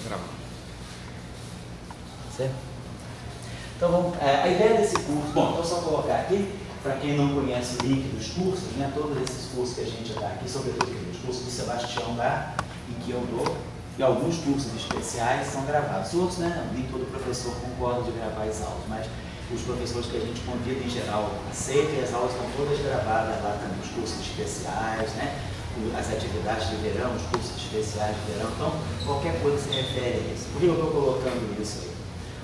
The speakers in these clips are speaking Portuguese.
Gravando. Certo? Então, vamos, a ideia desse curso, bom, então só colocar aqui, para quem não conhece o link dos cursos, né, todos esses cursos que a gente dá aqui, sobretudo os cursos do Sebastião dá, em que eu dou, e alguns cursos especiais são gravados. Outros, né, nem todo professor concorda de gravar as aulas, mas os professores que a gente convida em geral aceitam, e as aulas estão todas gravadas lá também, os cursos especiais, né, as atividades de verão, os cursos especiais de verão. Então, qualquer coisa se refere a isso. Por que eu estou colocando isso aí?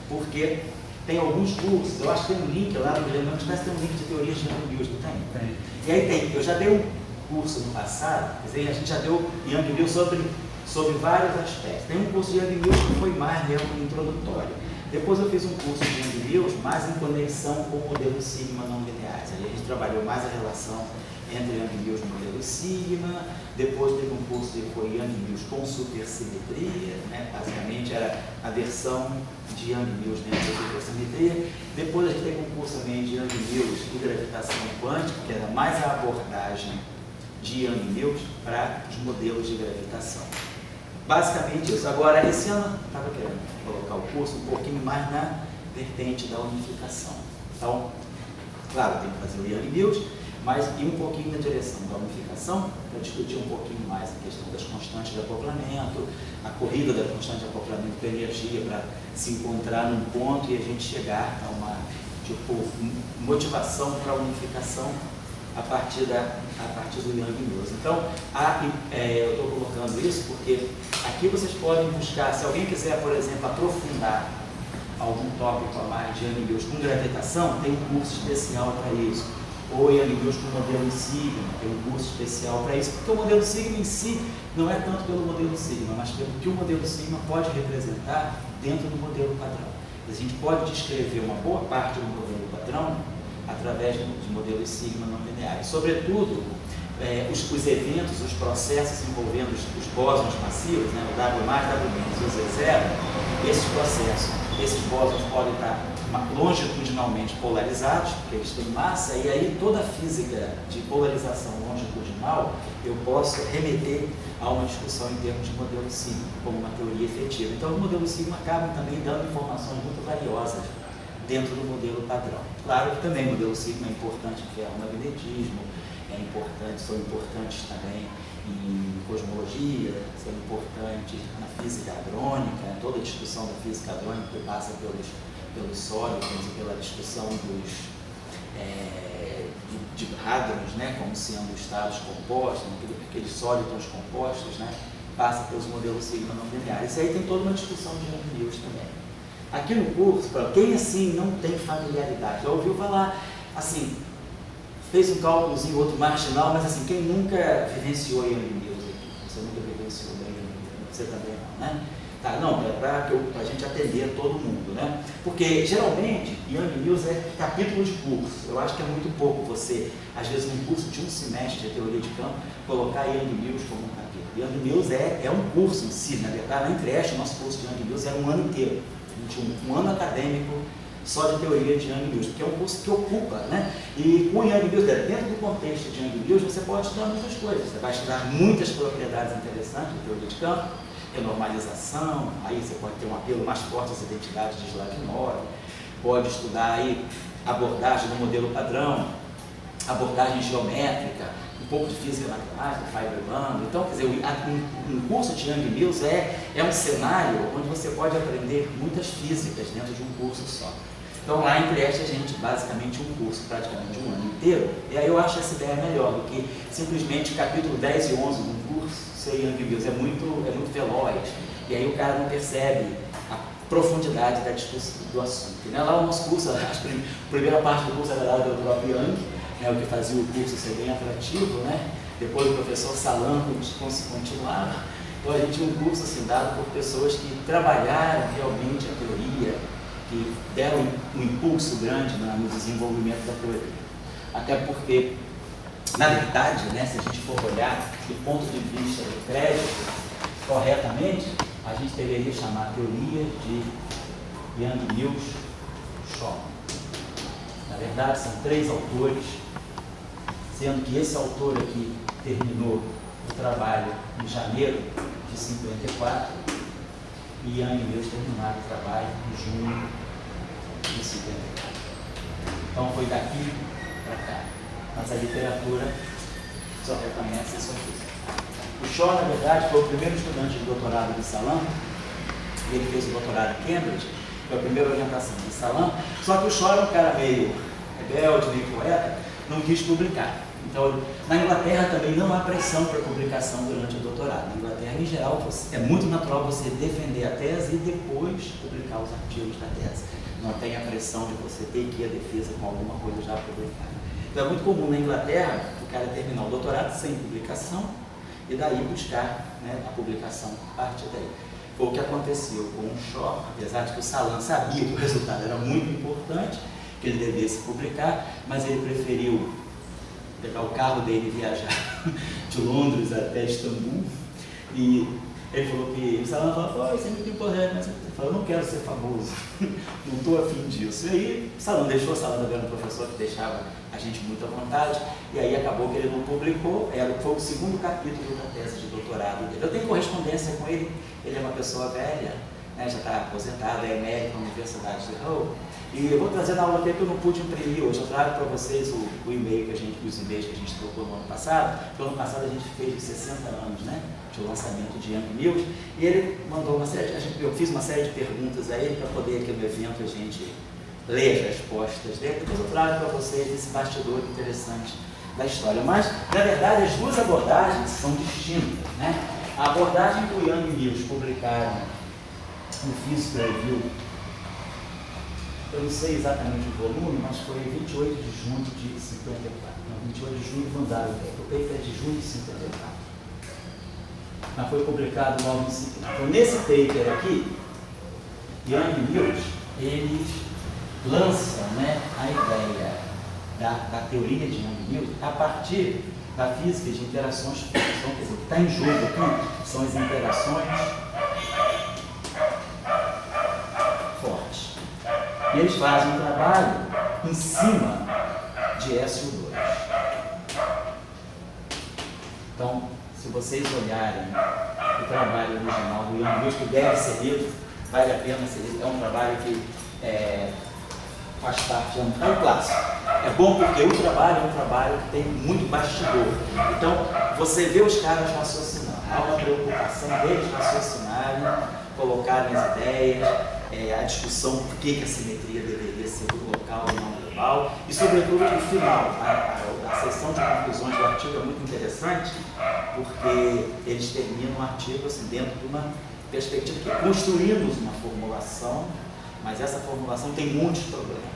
Porque tem alguns cursos, eu acho que tem um link lá no Guilherme, mas tem um link de teorias de Young Mills, não tem? Tem. E aí tem, eu já dei um curso no passado, quer dizer, a gente já deu Young Mills sobre vários aspectos. Tem um curso de Young Mills que foi mais mesmo introdutório. Depois eu fiz um curso de Young Mills mais em conexão com o modelo Sigma não lineares. Aí a gente trabalhou mais a relação entre Young Mills e o modelo Sigma. Depois teve um curso que foi Young Mills com supersimetria, né? Basicamente era a versão de Young Mills dentro da supersimetria. Depois a gente teve um curso também de Young Mills e gravitação quântica, que era mais a abordagem de Young Mills para os modelos de gravitação. Basicamente isso. Agora, esse ano eu estava querendo colocar o curso um pouquinho mais na vertente da unificação. Então, claro, tem que fazer o Young Mills, mas ir um pouquinho na direção da unificação, para discutir um pouquinho mais a questão das constantes de acoplamento, a corrida da constante de acoplamento com energia, para se encontrar num ponto e a gente chegar a uma motivação para a unificação a partir do Young Mills. Então, eu estou colocando isso porque aqui vocês podem buscar, se alguém quiser, por exemplo, aprofundar algum tópico a mais de Young Mills com gravitação, tem um curso especial para isso. Ou Young Mills com o modelo Sigma, tem um curso especial para isso, porque o modelo Sigma em si não é tanto pelo modelo Sigma, mas pelo que o modelo Sigma pode representar dentro do modelo padrão. A gente pode descrever uma boa parte do modelo padrão através de modelos Sigma não lineares. Sobretudo, os eventos, os processos envolvendo os bósons massivos, né, o W+, W- e o Z0, esses processos, esses bósons podem estar longitudinalmente polarizados, porque eles têm massa, e aí toda a física de polarização longitudinal eu posso remeter a uma discussão em termos de modelo Sigma, como uma teoria efetiva. Então, o modelo Sigma acaba também dando informações muito valiosas dentro do modelo padrão. Claro que também o modelo Sigma é importante em ferromagnetismo, são importantes também em cosmologia, são importantes na física hadrônica, toda a discussão da física hadrônica que passa pelos sólidos e pela discussão de hadrons, né, como sendo estados compostos, aqueles sólidos compostos, né, passa pelos modelos Sigma não lineares. Isso aí tem toda uma discussão de Young Mills também. Aqui no curso, para quem assim não tem familiaridade, já ouviu falar, assim, fez um cálculozinho, outro marginal, mas assim, quem nunca vivenciou Young Mills aqui? Você nunca vivenciou Young Mills, você também não, né? Tá, não, é para a gente atender todo mundo, né? Porque geralmente Young Mills é capítulo de curso. Eu acho que é muito pouco você, às vezes num curso de um semestre de teoria de campo, colocar Young Mills como um capítulo. Young Mills é um curso em si, na verdade, na Entreeste, o nosso curso de Young Mills era um ano inteiro. Um ano acadêmico só de teoria de Young Mills, porque é um curso que ocupa, né? E com Young Mills, dentro do contexto de Young Mills, você pode estudar muitas coisas. Você vai estudar muitas propriedades interessantes de teoria de campo, renormalização, aí você pode ter um apelo mais forte às identidades de Slavnov, pode estudar aí abordagem do modelo padrão, abordagem geométrica, um pouco de física matemática, Feiberland. Então, quer dizer, um curso de Young Mills é um cenário onde você pode aprender muitas físicas dentro de um curso só. Então, lá em Trieste, a gente, basicamente, um curso praticamente um ano inteiro, e aí eu acho essa ideia melhor do que simplesmente capítulo 10 e 11 de um curso ser Young Mills. É muito veloz, e aí o cara não percebe a profundidade da discussão do assunto. Né? Lá o nosso curso, a primeira parte do curso era dada pelo próprio Young, né, o que fazia o curso ser bem atrativo, né? Depois o professor Salanco continuava. Então a gente tinha um curso assim, dado por pessoas que trabalharam realmente a teoria, que deram um impulso grande no desenvolvimento da teoria. Até porque, na verdade, né, se a gente for olhar do ponto de vista do crédito, corretamente, a gente deveria chamar a teoria de Young Mills Shorman. Na verdade, são 3 autores, sendo que esse autor aqui terminou o trabalho em janeiro de 54, e Young e Mills terminaram o trabalho em junho de 54. Então foi daqui para cá. Mas a literatura só reconhece isso aqui. O Shaw, na verdade, foi o primeiro estudante de doutorado de Salam. Ele fez o doutorado em Cambridge, foi a primeira orientação de Salam. Só que o Shaw era um cara meio rebelde, meio poeta, não quis publicar. Então, na Inglaterra também não há pressão para publicação durante o doutorado. Na Inglaterra, em geral, é muito natural você defender a tese e depois publicar os artigos da tese. Não tem a pressão de você ter que ir à defesa com alguma coisa já publicada. Então, é muito comum na Inglaterra o cara terminar o doutorado sem publicação e daí buscar, né, a publicação a partir daí. Foi o que aconteceu com o Shaw, apesar de que o Salam sabia que o resultado era muito importante, que ele devesse publicar, mas ele preferiu pegar o carro dele e viajar de Londres até Istambul. E ele falou que o Salam falou, isso é muito importante, mas ele falou, eu não quero ser famoso, não estou afim disso. E aí o Salam deixou, o Salam era um professor que deixava a gente muito à vontade, e aí acabou que ele não publicou, foi o segundo capítulo da tese de doutorado dele. Eu tenho correspondência com ele, ele é uma pessoa velha, né, já está aposentado, é emérito na Universidade de Hull. E eu vou trazer na aula dele que eu não pude imprimir hoje. Eu trago para vocês o e-mail os e-mails que a gente trocou no ano passado. No ano passado a gente fez 60 anos, né, de lançamento de Young Mills. E ele mandou uma série, eu fiz uma série de perguntas a ele para poder aqui no evento a gente ler as respostas dele. Depois eu trago para vocês esse bastidor interessante da história. Mas, na verdade, as duas abordagens são distintas, né? A abordagem que o Young Mills publicaram no Physical Review, eu não sei exatamente o volume, mas foi 28 de junho de 54. Não, 28 de junho mandaram o paper de junho de 54. Mas foi publicado logo em seguida. Então, nesse paper aqui, Young Mills, eles lançam, né, a ideia da teoria de Young Mills a partir da física de interações fortes. Então, quer dizer, o que está em jogo aqui são as interações fortes. E eles fazem um trabalho em cima de SO2. Então, se vocês olharem o trabalho original do Young Mills, que deve ser lido, vale a pena ser lido, é um trabalho que faz parte, é um clássico. É bom porque o trabalho é um trabalho que tem muito bastidor. Então, você vê os caras raciocinando, há uma preocupação deles raciocinarem, colocarem as ideias, a discussão por que a simetria deveria ser do local e não global, e sobretudo no final, a seção de conclusões do artigo é muito interessante, porque eles terminam o artigo assim, dentro de uma perspectiva que construímos uma formulação, mas essa formulação tem muitos problemas.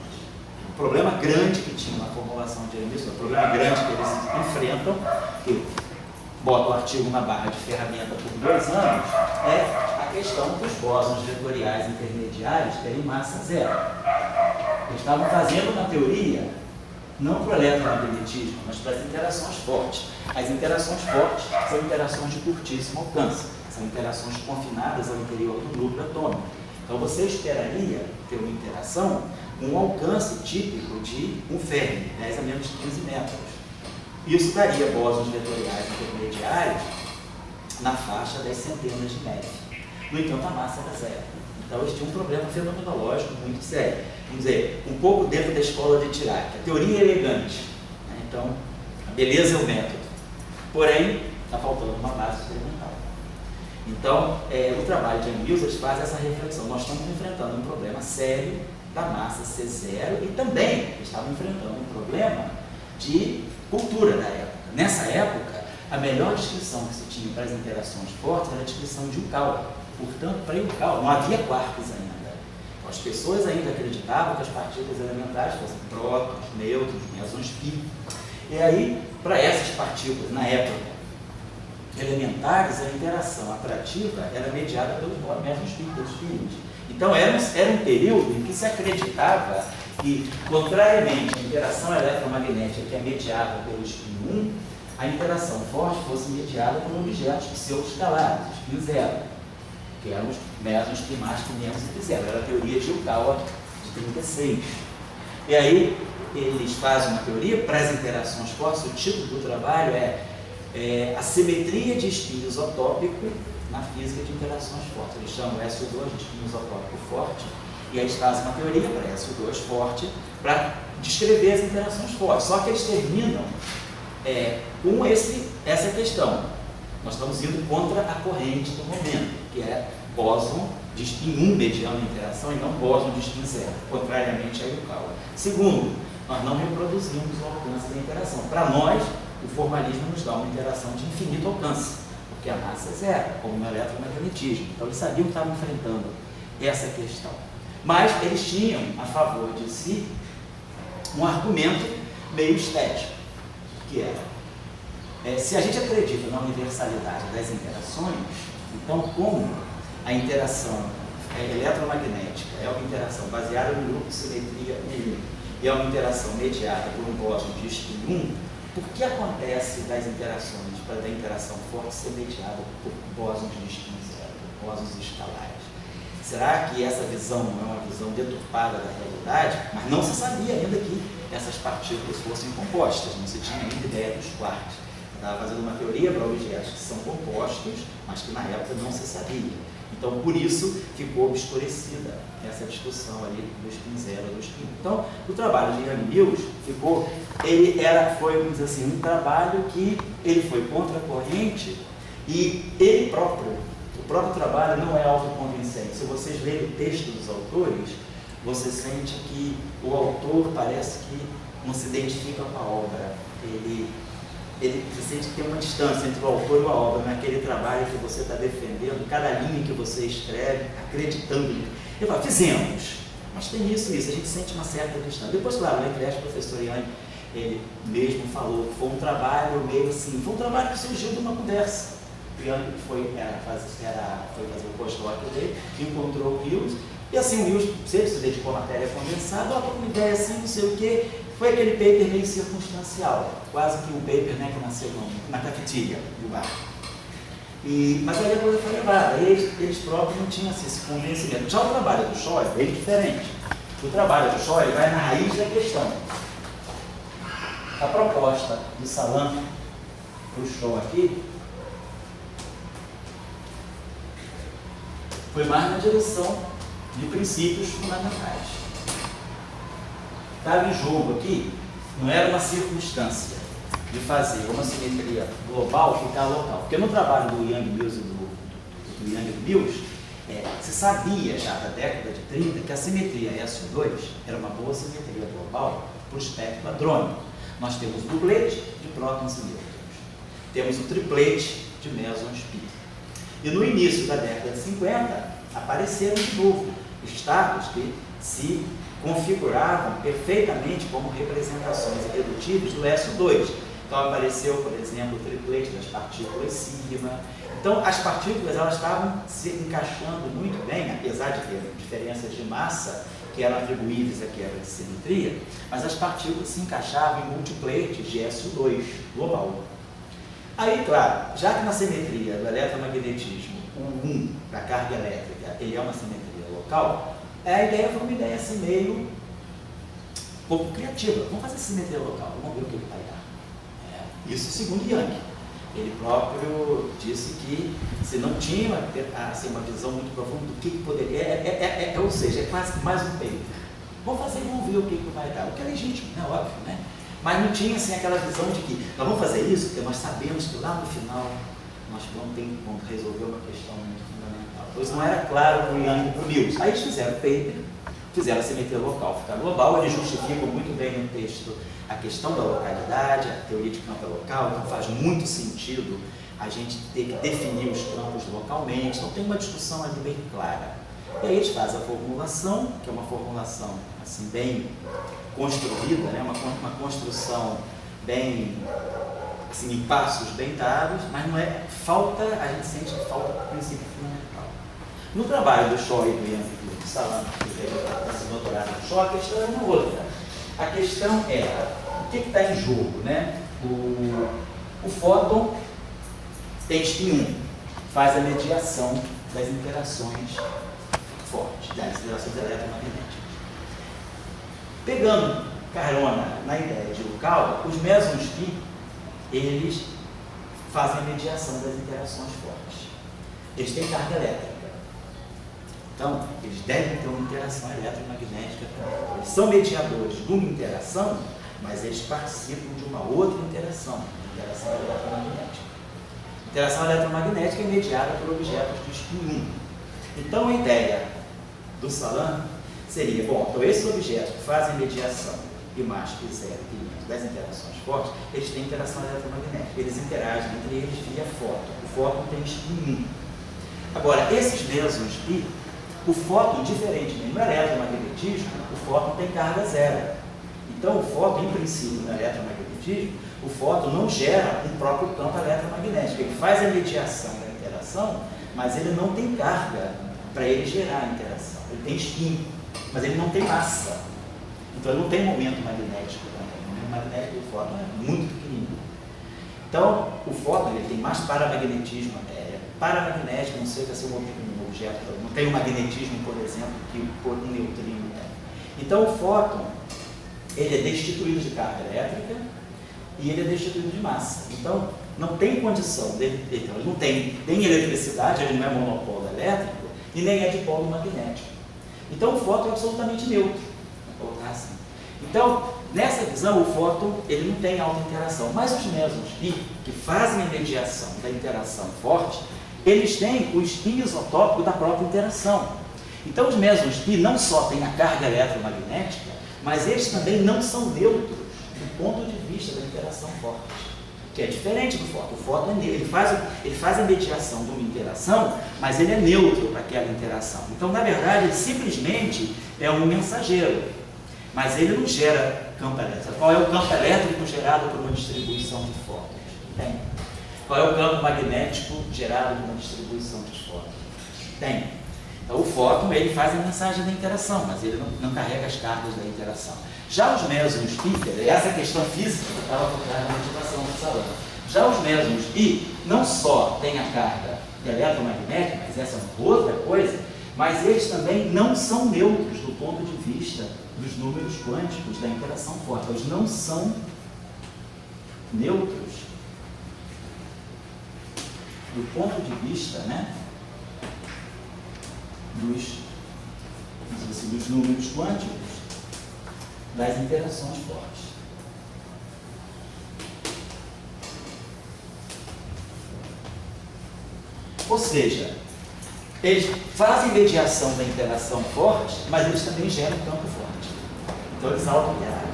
O problema grande que tinha na formulação de Young Mills, o problema grande que eles enfrentam, que bota o artigo na barra de ferramenta por 2 anos, é a questão dos bósons vetoriais intermediários terem massa zero. Eles estavam fazendo uma teoria, não para o eletromagnetismo, mas para as interações fortes. As interações fortes são interações de curtíssimo alcance, são interações confinadas ao interior do núcleo atômico. Então você esperaria ter uma interação com um alcance típico de um Fermi, 10 a menos 15 metros. Isso daria bósons vetoriais intermediários na faixa das centenas de metros. No entanto, a massa era zero. Então, eles tinham um problema fenomenológico muito sério. Vamos dizer, um pouco dentro da escola de Dirac. A teoria é elegante, né? Então, a beleza é o método. Porém, está faltando uma base experimental. Então, o trabalho de Young Mills, eles fazem essa reflexão. Nós estamos enfrentando um problema sério da massa ser zero e também eles estavam enfrentando um problema de cultura da época. Nessa época, a melhor descrição que se tinha para as interações fortes era a descrição de Yukawa. Portanto, para Yukawa, não havia quarks ainda. As pessoas ainda acreditavam que as partículas elementares fossem prótons, nêutrons, mesons pi. E aí, para essas partículas, na época, elementares, a interação atrativa era mediada pelos mesons pi, pelos pinos. Então, era um período em que se acreditava que, contrariamente à interação eletromagnética que é mediada pelo espinho 1, a interação forte fosse mediada por objetos pseudo-escalares, espinho zero, que eram os mesons pi mais que menos e zero. Era a teoria de Yukawa de 36. E aí, eles fazem uma teoria para as interações fortes. O título do trabalho é a simetria de espinho isotópico na física de interações fortes. Eles chamam SO2 de espinho isotrópico forte, e aí eles fazem uma teoria para SO2 forte para descrever as interações fortes. Só que eles terminam com essa questão. Nós estamos indo contra a corrente do momento, que é bóson de spin 1 mediando a interação e não bóson de spin 0, contrariamente a Yukawa. Segundo, nós não reproduzimos o alcance da interação. Para nós, o formalismo nos dá uma interação de infinito alcance, porque a massa é zero, como no eletromagnetismo. Então, eles sabiam que estavam enfrentando essa questão. Mas eles tinham a favor de si um argumento meio estético, que era, se a gente acredita na universalidade das interações, então como a interação eletromagnética é uma interação baseada no grupo de simetria 1 e é uma interação mediada por um bóson de spin 1, por que acontece das interações, para da interação forte ser mediada por bósons de spin 0, por bósons escalares? Será que essa visão não é uma visão deturpada da realidade? Mas não se sabia ainda que essas partículas fossem compostas, não se tinha ainda ideia dos quarks. Estava fazendo uma teoria para objetos que são compostos, mas que na época não se sabia. Então, por isso, ficou obscurecida essa discussão ali do spin 0 e do spin 1. Então, o trabalho de Yang Mills foi, vamos dizer assim, um trabalho que ele foi contra a corrente e ele próprio, o próprio trabalho não é autoconvincente. Se vocês lerem o texto dos autores, você sente que o autor parece que não se identifica com a obra. Ele sente que tem uma distância entre o autor e a obra, naquele trabalho que você está defendendo, cada linha que você escreve, acreditando. Ele fala, fizemos, mas tem isso, a gente sente uma certa distância. Depois, claro, o professor Yang, ele mesmo falou que foi um trabalho meio assim, foi um trabalho que surgiu de uma conversa. O Yang foi fazer o pós-doc dele, encontrou o Mills, e assim, o Mills sempre se dedicou à matéria condensada, estou com uma ideia assim, não sei o quê. Foi aquele paper meio circunstancial, quase que um paper, né, que nasceu na cafeteria do bar. Mas aí a coisa foi levada, eles próprios não tinham assim, esse convencimento. Já o trabalho do Shaw é bem diferente. O trabalho do Shaw vai na raiz da questão. A proposta do Salam para o Shaw aqui foi mais na direção de princípios fundamentais. Estava em jogo aqui, não era uma circunstância de fazer uma simetria global ficar local. Porque no trabalho do Yang Mills e do Yang Mills, se sabia já da década de 30 que a simetria SO2 era uma boa simetria global para o espectro hadrônico. Nós temos o duplete de prótons e nêutrons, temos o triplete de mesons pi. E no início da década de 50, apareceram de novo estados que se configuravam perfeitamente como representações irredutíveis do SO2. Então apareceu, por exemplo, o triplete das partículas sigma. Então as partículas elas estavam se encaixando muito bem, apesar de ter diferenças de massa que eram atribuíveis à quebra de simetria, mas as partículas se encaixavam em multiplates de SO2 global. Aí, claro, já que na simetria do eletromagnetismo, o 1 da carga elétrica, ele é uma simetria local, a ideia foi uma ideia assim meio um pouco criativa. Vamos fazer simetria local, vamos ver o que vai dar. Isso segundo Yang. Ele próprio disse que se não tinha assim, uma visão muito profunda do que poderia, ou seja, é quase que mais um paper. Vamos fazer e vamos ver o que vai dar. O que é legítimo, né? Óbvio, né? Mas não tinha assim, aquela visão de que nós vamos fazer isso porque nós sabemos que lá no final nós vamos ter como resolver uma questão muito fundamental. Pois não era claro para o Yang e para o Mills. Aí eles fizeram o paper, fizeram a simetria local ficar global. Eles justificam muito bem no texto a questão da localidade, a teoria de campo local, então faz muito sentido a gente ter que definir os campos localmente. Então tem uma discussão ali bem clara. E aí eles fazem a formulação, que é uma formulação assim, bem construída, né? uma construção bem assim, em passos bem dados, mas não é falta, a gente sente que falta o princípio fundamental. No trabalho do Shaw e do Yang e do Salam, que está se doutorado no Shaw, a questão é uma outra. A questão é o que está em jogo, né? O fóton tem spin 1, faz a mediação das interações fortes, das interações eletromagnéticas. Pegando carona na ideia de Yukawa, os mesons pi, eles fazem a mediação das interações fortes. eles têm carga elétrica. Então, eles devem ter uma interação eletromagnética também. Eles são mediadores de uma interação, mas eles participam de uma outra interação eletromagnética. Interação eletromagnética é mediada por objetos de espin 1. Então, a ideia do Salam seria, bom, então esses objetos que fazem mediação I mais I zero I das interações fortes, eles têm interação eletromagnética, eles interagem entre eles via fóton. O fóton tem espin 1. Agora, esses mesmos I, o fóton, diferentemente no eletromagnetismo, o fóton tem carga zero. Então, o fóton, em princípio, no eletromagnetismo, o fóton não gera um próprio campo eletromagnético. Ele faz a mediação da interação, mas ele não tem carga para ele gerar a interação. Ele tem spin, mas ele não tem massa. Então, ele não tem momento magnético também. O momento magnético do fóton é muito pequenininho. Então, o fóton ele tem mais paramagnetismo, paramagnético, não sei se é um objeto, não tem o magnetismo, por exemplo, que um neutrino tem. Então, o fóton ele é destituído de carga elétrica e ele é destituído de massa. Então, não tem condição dele, então, ele não tem nem eletricidade, ele não é monopolo elétrico e nem é de polo magnético. Então, o fóton é absolutamente neutro, vou colocar assim. Então, nessa visão, o fóton ele não tem alta interação, mas os mesmos que fazem a mediação da interação forte, eles têm o spin isotópico da própria interação. Então, os mesmos não só têm a carga eletromagnética, mas eles também não são neutros do ponto de vista da interação forte, que é diferente do fóton. O fóton é neutro, ele faz a mediação de uma interação, mas ele é neutro para aquela interação. Então, na verdade, ele simplesmente é um mensageiro, mas ele não gera campo elétrico. Qual é o campo elétrico gerado por uma distribuição de fótons? Tem. Qual é o campo magnético gerado por uma distribuição de fótons? Tem. Então, o fóton ele faz a mensagem da interação, mas ele não carrega as cargas da interação. Já os mesmos I, essa questão física que estava por trás da motivação do Salam. Já os mesmos I não só têm a carga eletromagnética, mas essa é uma outra coisa, mas eles também não são neutros do ponto de vista dos números quânticos da interação forte. Eles não são neutros do ponto de vista, né, dos números quânticos das interações fortes. Ou seja, eles fazem mediação da interação forte, mas eles também geram campo forte. Então, eles auto-interagem.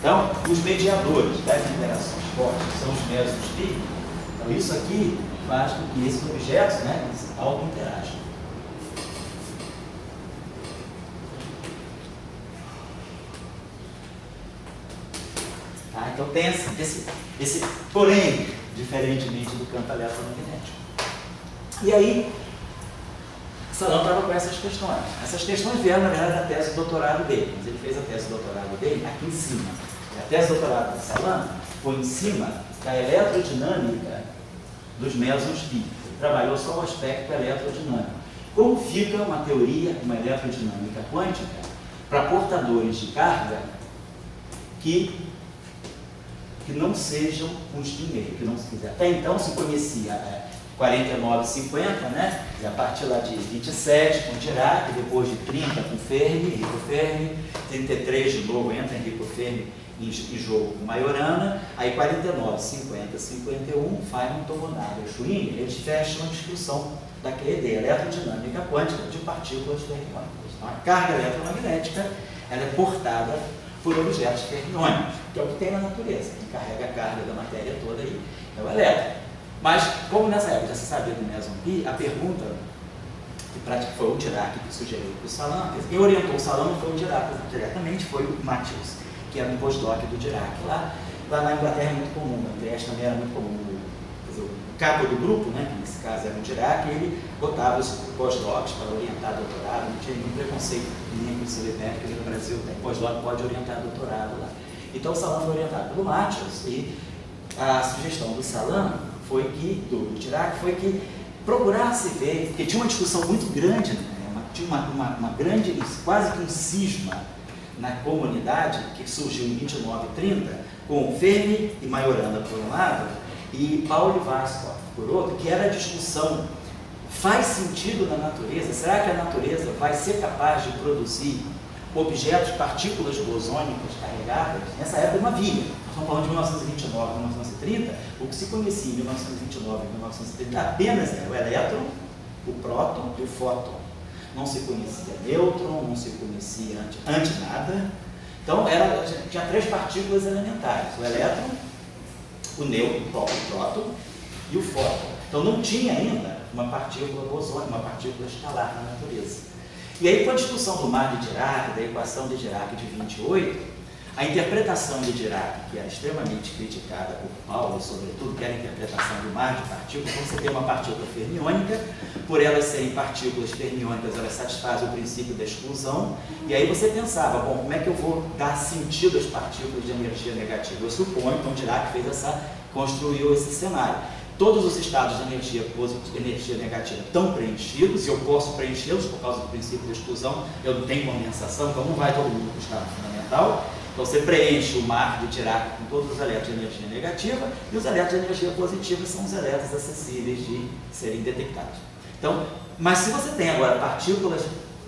Então, os mediadores das interações fortes são os mesmos que. Então, isso aqui faz com que esses objetos, né, auto-interagem. Então tem esse porém, diferentemente do campo eletromagnético. E aí, Salam estava com essas questões. Essas questões vieram, na verdade, da tese de doutorado dele, mas ele fez a tese de doutorado dele aqui em cima. A tese de doutorado de Salam foi em cima da eletrodinâmica dos mesons π. Ele trabalhou só o aspecto eletrodinâmico. Como fica uma teoria, uma eletrodinâmica quântica, para portadores de carga que não sejam um spin meio, que não se quiser. Até então se conhecia 49,50, né? E a partir lá de 27 com Dirac, depois de 30 com Fermi, Enrico Fermi, 33 de novo entra Enrico Fermi em jogo com Majorana, aí 49, 50, 51, Feynman, Tomonaga e Schwinger, eles fecham a discussão daquela ideia eletrodinâmica quântica de partículas fermiônicas. Então, a carga eletromagnética ela é portada por objetos fermiônicos, que é o que tem na natureza, que carrega a carga da matéria toda aí, é o elétron. Mas, como nessa época já se sabia do meson π, a pergunta que foi o Dirac que sugeriu para o Salam, quem orientou o Salam não foi o Dirac diretamente, foi o Matthews, que era um postdoc do Dirac. Lá na Inglaterra é muito comum, na Trieste também era muito comum. O cabo do grupo, né, que nesse caso era o Dirac, ele botava os postdocs para orientar doutorado, não tinha nenhum preconceito nem com o CBPF, que no Brasil tem postdoc pode orientar doutorado lá. Então o Salam foi orientado pelo Matthews e a sugestão do Salam foi que, do Dirac, foi que procurasse ver, porque tinha uma discussão muito grande, né, tinha uma grande, quase que um cisma na comunidade, que surgiu em 29 e 30, com Fermi e Majorana por um lado, e Pauli Vaskov por outro, que era a discussão faz sentido na natureza? Será que a natureza vai ser capaz de produzir objetos, partículas bosônicas carregadas? Nessa época não havia. Nós estamos falando de 1929, 1930. O que se conhecia em 1929 e 1930 apenas era o elétron, o próton e o fóton. Não se conhecia nêutron, não se conhecia antinada. Então, tinha 3 partículas elementares: o elétron, o nêutron, o próton e o fóton. Então, não tinha ainda uma partícula bosônica, uma partícula escalar na natureza. E aí, com a discussão do mar de Dirac, da equação de Dirac de 28, a interpretação de Dirac, que era extremamente criticada por Paulo, sobretudo, que era a interpretação do mar de partículas. Então, você tem uma partícula fermiônica, por elas serem partículas fermiônicas, elas satisfazem o princípio da exclusão, e aí você pensava, bom, como é que eu vou dar sentido às partículas de energia negativa? Eu suponho, então Dirac construiu esse cenário. Todos os estados de energia negativa estão preenchidos, e eu posso preenchê-los por causa do princípio da exclusão, eu não tenho condensação, então não vai todo mundo para o estado fundamental. Então você preenche o mar de Dirac com todos os elétrons de energia negativa, e os elétrons de energia positiva são os elétrons acessíveis de serem detectados. Então, mas se você tem agora partículas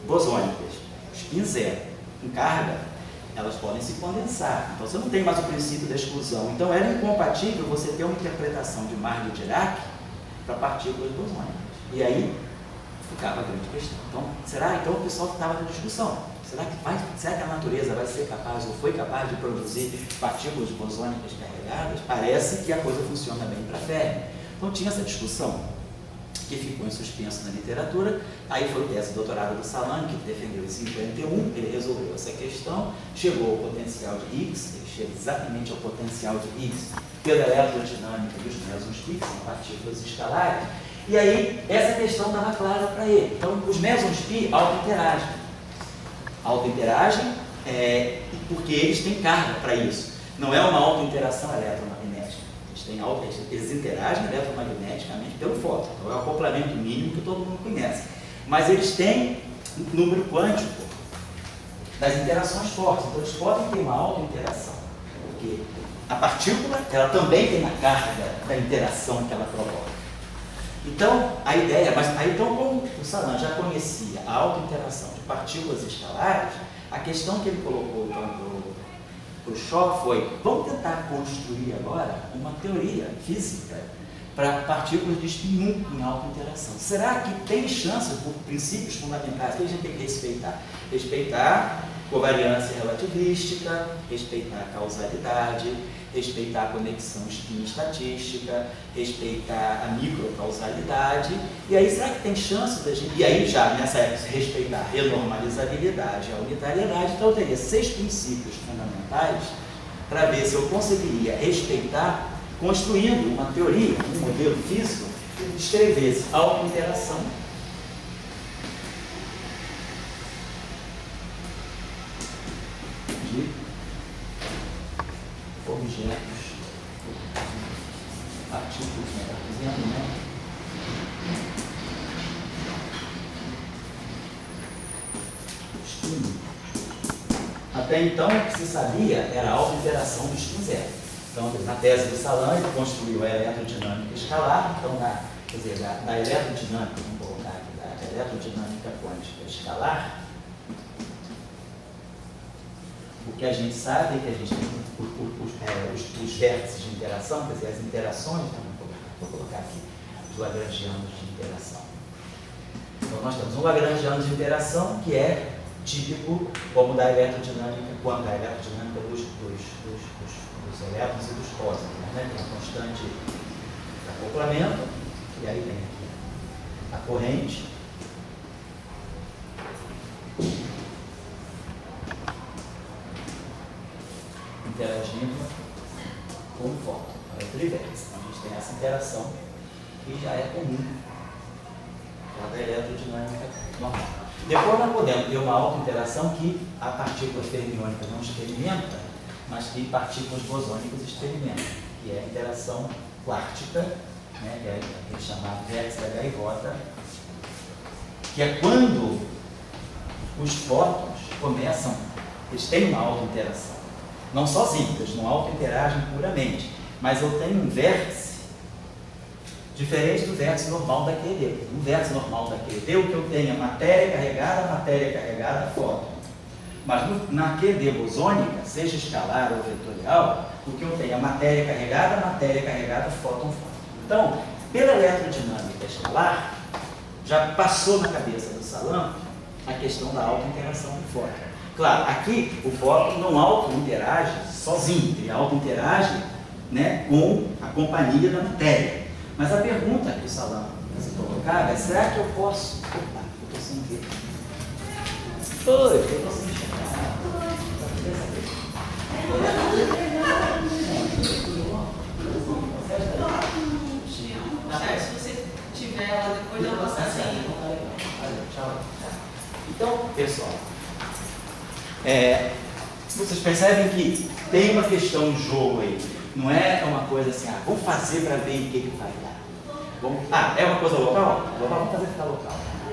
bosônicas, spin zero, em carga, elas podem se condensar. Então você não tem mais o princípio da exclusão. Então era incompatível você ter uma interpretação de mar de Dirac para partículas bosônicas. E aí ficava a grande questão. Então, então o pessoal estava na discussão. Será que a natureza vai ser capaz ou foi capaz de produzir partículas bosônicas carregadas? Parece que a coisa funciona bem para ferro. Então tinha essa discussão, que ficou em suspenso na literatura. Aí foi o tese de doutorado do Salan, que defendeu em 51, ele resolveu essa questão, chegou ao potencial de Higgs, ele chega exatamente ao potencial de Higgs pela eletrodinâmica dos mesons pi, que são partículas escalares, e aí essa questão estava clara para ele. Então os mesons pi auto-interagem porque eles têm carga para isso. Não é uma auto-interação eletromagnética. Eles interagem eletromagneticamente pelo fóton. Então é o acoplamento mínimo que todo mundo conhece. Mas eles têm um número quântico das interações fortes. Então eles podem ter uma auto-interação. Porque a partícula, ela também tem a carga da interação que ela provoca. Então, a ideia, então como o Salan já conhecia a auto-interação de partículas escalares, a questão que ele colocou então, para o Shaw foi: vamos tentar construir agora uma teoria física para partículas de spin 1 em auto-interação. Será que tem chance, por princípios fundamentais, que a gente tem que respeitar? Respeitar covariância relativística, respeitar a causalidade, respeitar a conexão spin-estatística, respeitar a microcausalidade. E aí, será que tem chance da gente... E aí, já nessa época, respeitar a renormalizabilidade e a unitariedade. Então, eu teria 6 princípios fundamentais para ver se eu conseguiria respeitar, construindo uma teoria, um modelo físico, que descrevesse a auto-interação de objetos, partículas, melhor dizendo, né? Até então, o que se sabia era a auto-interação do spin zero. Então, na tese do Salan, ele construiu a eletrodinâmica escalar. Então, da eletrodinâmica, vamos colocar aqui, da eletrodinâmica quântica escalar, o que a gente sabe é que a gente tem os vértices de interação, quer dizer, as interações, vou colocar aqui, os lagrangianos de interação. Então, nós temos um lagrangiano de interação que é típico como da eletrodinâmica, quando a eletrodinâmica dos elétrons e dos pósitons, né? Tem a constante de acoplamento, e aí vem aqui a corrente, interagindo com o fóton, eletrivértice. Então, a gente tem essa interação que já é comum da eletrodinâmica normal. Depois nós podemos ter uma auto-interação que a partícula fermiônica não experimenta, mas que partículas bosônicas experimentam, que é a interação quártica, né, que é aquele chamado vértice da gaivota, que é quando os fótons começam, eles têm uma auto-interação. Não sozinhos, eles não auto-interagem puramente, mas eu tenho um vértice Diferente do vértice normal da QED. No vértice normal da QED, o que eu tenho é matéria carregada, fóton. Mas na QED bosônica, seja escalar ou vetorial, o que eu tenho é matéria carregada, fóton. Então, pela eletrodinâmica escalar, já passou na cabeça do Salam a questão da auto-interação do fóton. Claro, aqui o fóton não auto-interage sozinho, ele auto-interage, né, com a companhia da matéria. Mas a pergunta que o Salam se colocava é: será que eu posso... Opa, eu estou sem ver. Oi, eu estou sem enxergar. Se você tiver ela depois, eu vou assim. Tchau. Então, pessoal, vocês percebem que tem uma questão em jogo aí. Não é uma coisa assim, vamos fazer para ver o que vai dar. É uma coisa local? Vamos fazer ficar local.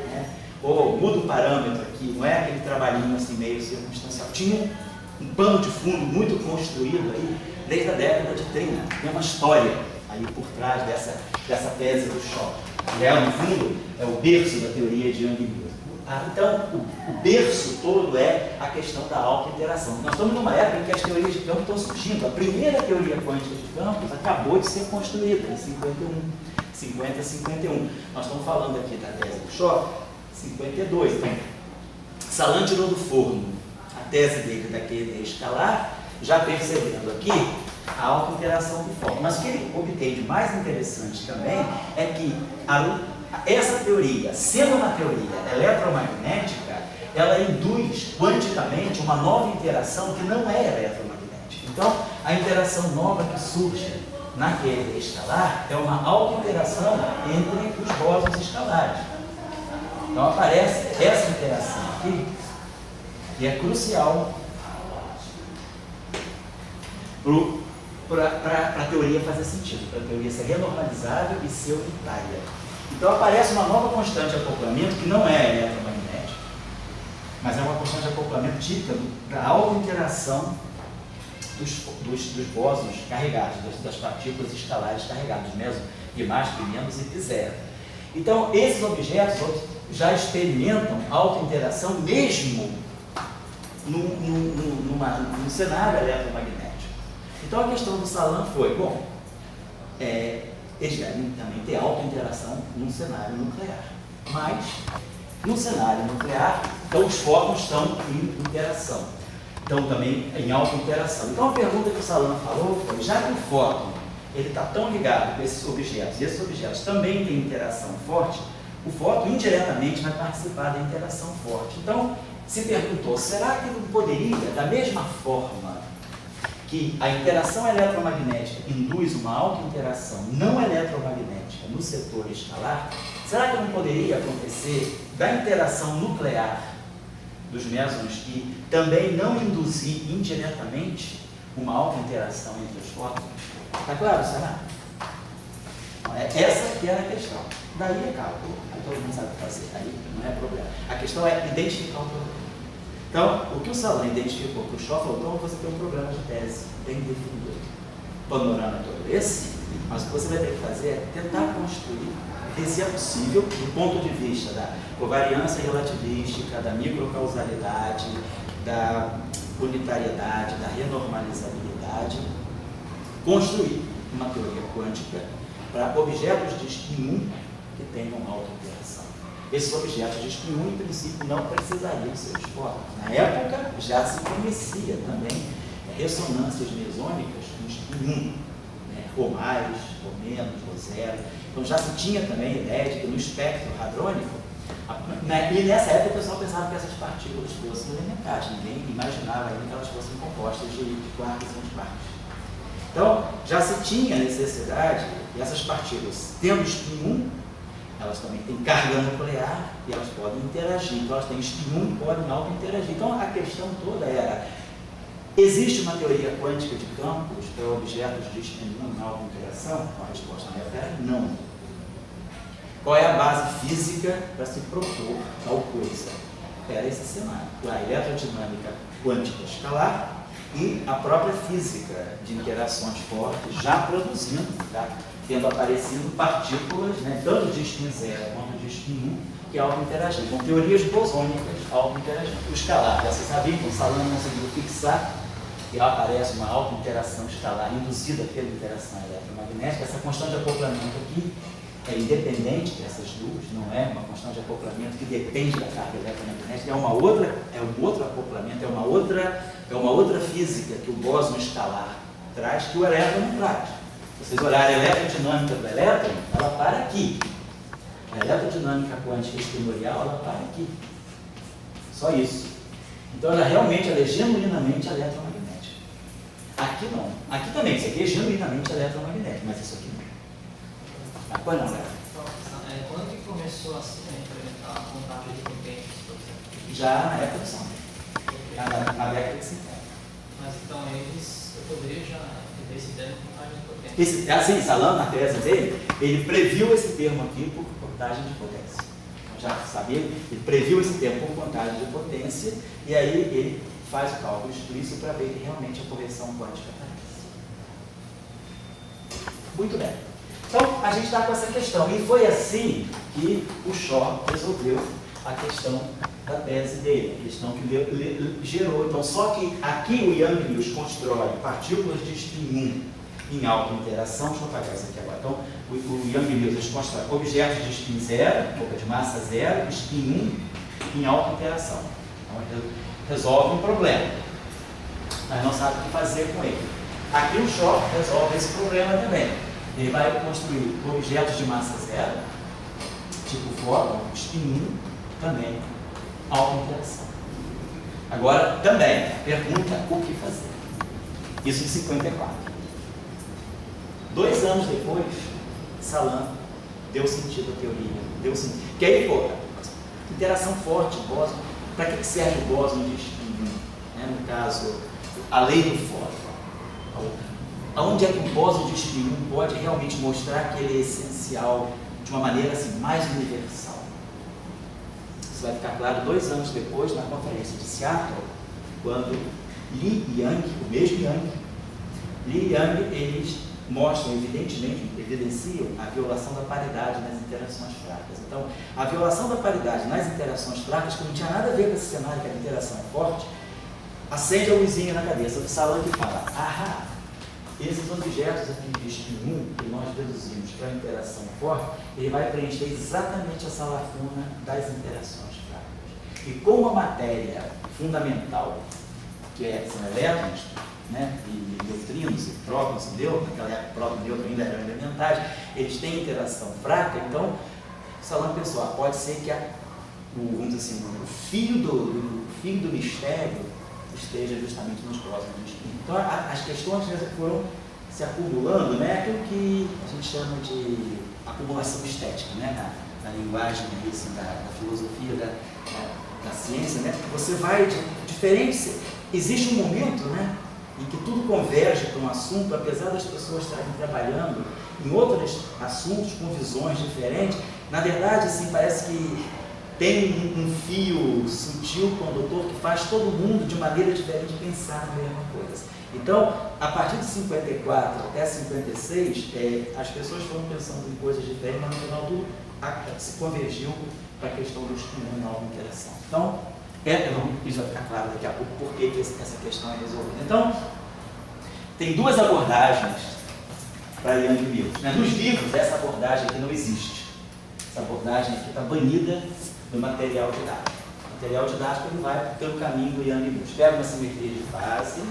Né? Ou muda o parâmetro aqui, não é aquele trabalhinho assim meio circunstancial. Tinha um pano de fundo muito construído aí desde a década de 30. Tem uma história aí por trás dessa tese do choque. Que no fundo, é o berço da teoria de Young-Mills. Então, o berço todo é a questão da auto-interação. Nós estamos numa época em que as teorias de campo estão surgindo. A primeira teoria quântica de campos acabou de ser construída em 51. Nós estamos falando aqui da tese do choque, 52. Então, Salam tirou do forno a tese dele da QED escalar, já percebendo aqui a auto-interação do fóton. Mas o que ele obtém de mais interessante também é que essa teoria, sendo uma teoria eletromagnética, ela induz quanticamente uma nova interação que não é eletromagnética. Então, a interação nova que surge na QED escalar é uma auto-interação entre os bósons escalares. Então, aparece essa interação aqui, que é crucial para a teoria fazer sentido, para a teoria ser renormalizável e ser unitária. Então aparece uma nova constante de acoplamento que não é eletromagnética, mas é uma constante de acoplamento típica da auto-interação dos bósons carregados, das partículas escalares carregadas, pi mais, pi menos e pi zero. Então esses objetos já experimentam auto-interação mesmo num cenário eletromagnético. Então a questão do Salam foi, eles devem também ter auto-interação num cenário nuclear. Mas, no cenário nuclear, então os fótons estão em interação. Estão também em auto-interação. Então a pergunta que o Salam falou foi: já que o fóton está tão ligado com esses objetos, e esses objetos também têm interação forte, o fóton indiretamente vai participar da interação forte. Então, se perguntou, será que não poderia, da mesma forma que a interação eletromagnética induz uma auto-interação não eletromagnética no setor escalar, será que não poderia acontecer da interação nuclear dos mesons e também não induzir indiretamente uma auto-interação entre os fótons? Está claro, será? Essa que era a questão. Daí é cálculo. Aí todo mundo sabe fazer. Aí não é problema. A questão é identificar o problema. Então, o que o Salam identificou que o choque faltou, você tem um programa de tese bem definido. O panorama é todo esse, mas o que você vai ter que fazer é tentar construir, ver se é possível, do ponto de vista da covariância relativística, da microcausalidade, da unitariedade, da renormalizabilidade, construir uma teoria quântica para objetos de spin 1 que tenham auto-interação. Esses objetos de spin 1, em princípio, não precisariam ser os fótons. Na época, já se conhecia também ressonâncias mesônicas com spin 1, né? Ou mais, ou menos, ou zero. Então, já se tinha também a ideia de que no espectro hadrônico, e nessa época o pessoal pensava que essas partículas fossem elementares. Ninguém imaginava ainda que elas fossem compostas de quarks e antiquarks. Então, já se tinha necessidade, e essas partículas, tendo spin 1, elas também têm carga nuclear e elas podem interagir. Então, elas têm spin 1 e podem auto-interagir. Então, a questão toda era: existe uma teoria quântica de campos para objetos de spin 1 em auto-interação? A resposta na época era não. Qual é a base física para se propor tal coisa? Era esse cenário. A eletrodinâmica quântica escalar e a própria física de interações fortes já produzindo, tá? Tendo aparecido partículas, né, tanto de spin 0 quanto de spin 1, que auto-interagindo, com teorias bosônicas auto-interagindo. O escalar, vocês sabiam que o Salão conseguiu fixar que aparece uma auto-interação escalar induzida pela interação eletromagnética. Essa constante de acoplamento aqui é independente dessas duas, não é uma constante de acoplamento que depende da carga eletromagnética, é um outro acoplamento, é uma outra física que o bóson escalar traz, que o elétron não traz. Se vocês olharem a eletrodinâmica do elétron, ela para aqui. A eletrodinâmica quântica espinorial, ela para aqui. Só isso. Então ela realmente é genuinamente eletromagnética. Aqui não. Aqui também, isso aqui é genuinamente eletromagnético, mas isso aqui não. Pois não, galera? Quando que começou a implementar a contagem de potências, por exemplo? Já na época do São. Na década de 50. Mas então eu poderia já ter esse termo de contagem de potência. Assim, Salão, na tese dele, ele previu esse termo aqui por contagem de potência. Já sabia? Ele previu esse termo por contagem de potência e aí ele faz o cálculo explícito para ver que realmente a correção quântica aparece. Muito bem. Então, a gente está com essa questão. E foi assim que o Shor resolveu a questão da tese dele, a questão que ele gerou. Então, só que aqui o Yang-Mills constrói partículas de spin 1 em alta interação. Deixa eu apagar isso aqui agora. Então, o Yang-Mills constrói objetos de spin 0, boca de massa 0, spin 1 em alta interação. Então, ele resolve um problema, mas não sabe o que fazer com ele. Aqui o Shor resolve esse problema também. Ele vai construir objetos de massa 0, tipo fóton, spin 1, também alta interação. Agora, também, pergunta o que fazer. Isso em 54. 2 anos depois, Salam deu sentido à teoria. Deu sentido. Que aí, pô, interação forte, bóson. Para que serve o bóson de spin 1? No caso, a lei do fóton. Aonde é que o bóson de spin 1 pode realmente mostrar que ele é essencial de uma maneira assim, mais universal? Isso vai ficar claro 2 anos depois, na conferência de Seattle, quando Li e Yang, o mesmo Yang, Li e Yang, eles mostram, evidentemente, evidenciam a violação da paridade nas interações fracas. Então, a violação da paridade nas interações fracas, que não tinha nada a ver com esse cenário, que era interação forte, acende a luzinha na cabeça do Salão e fala: ah, esses objetos aqui de spin 1 que nós deduzimos para a interação forte, ele vai preencher exatamente essa lacuna das interações fracas. E como a matéria fundamental, que são elétrons, né, e neutrinos, e prótons, e nêutrons, naquela época próton e nêutron ainda eram elementares, eles têm interação fraca, então Salão pensou, pode ser que vamos dizer assim, o fio do mistério esteja justamente nos bósons de spin. Então as questões foram se acumulando, né, aquilo que a gente chama de acumulação estética, né, na linguagem assim, da filosofia, da ciência, né, você vai de diferentes. Existe um momento, né, em que tudo converge para um assunto, apesar das pessoas estarem trabalhando em outros assuntos com visões diferentes, na verdade, assim, parece que tem um fio sutil, condutor, que faz todo mundo, de maneira diferente, pensar na mesma coisa. Então, a partir de 54 até 56, as pessoas foram pensando em coisas diferentes, mas no final tudo se convergiu para a questão do estímulo na nova interação. Então, isso vai ficar claro daqui a pouco, por que essa questão é resolvida. Então, tem 2 abordagens para Yang-Mills. Nos livros, essa abordagem aqui não existe. Essa abordagem aqui está banida do material didático. O material didático ele vai pelo caminho do Yang-Mills. Pega uma simetria de fase,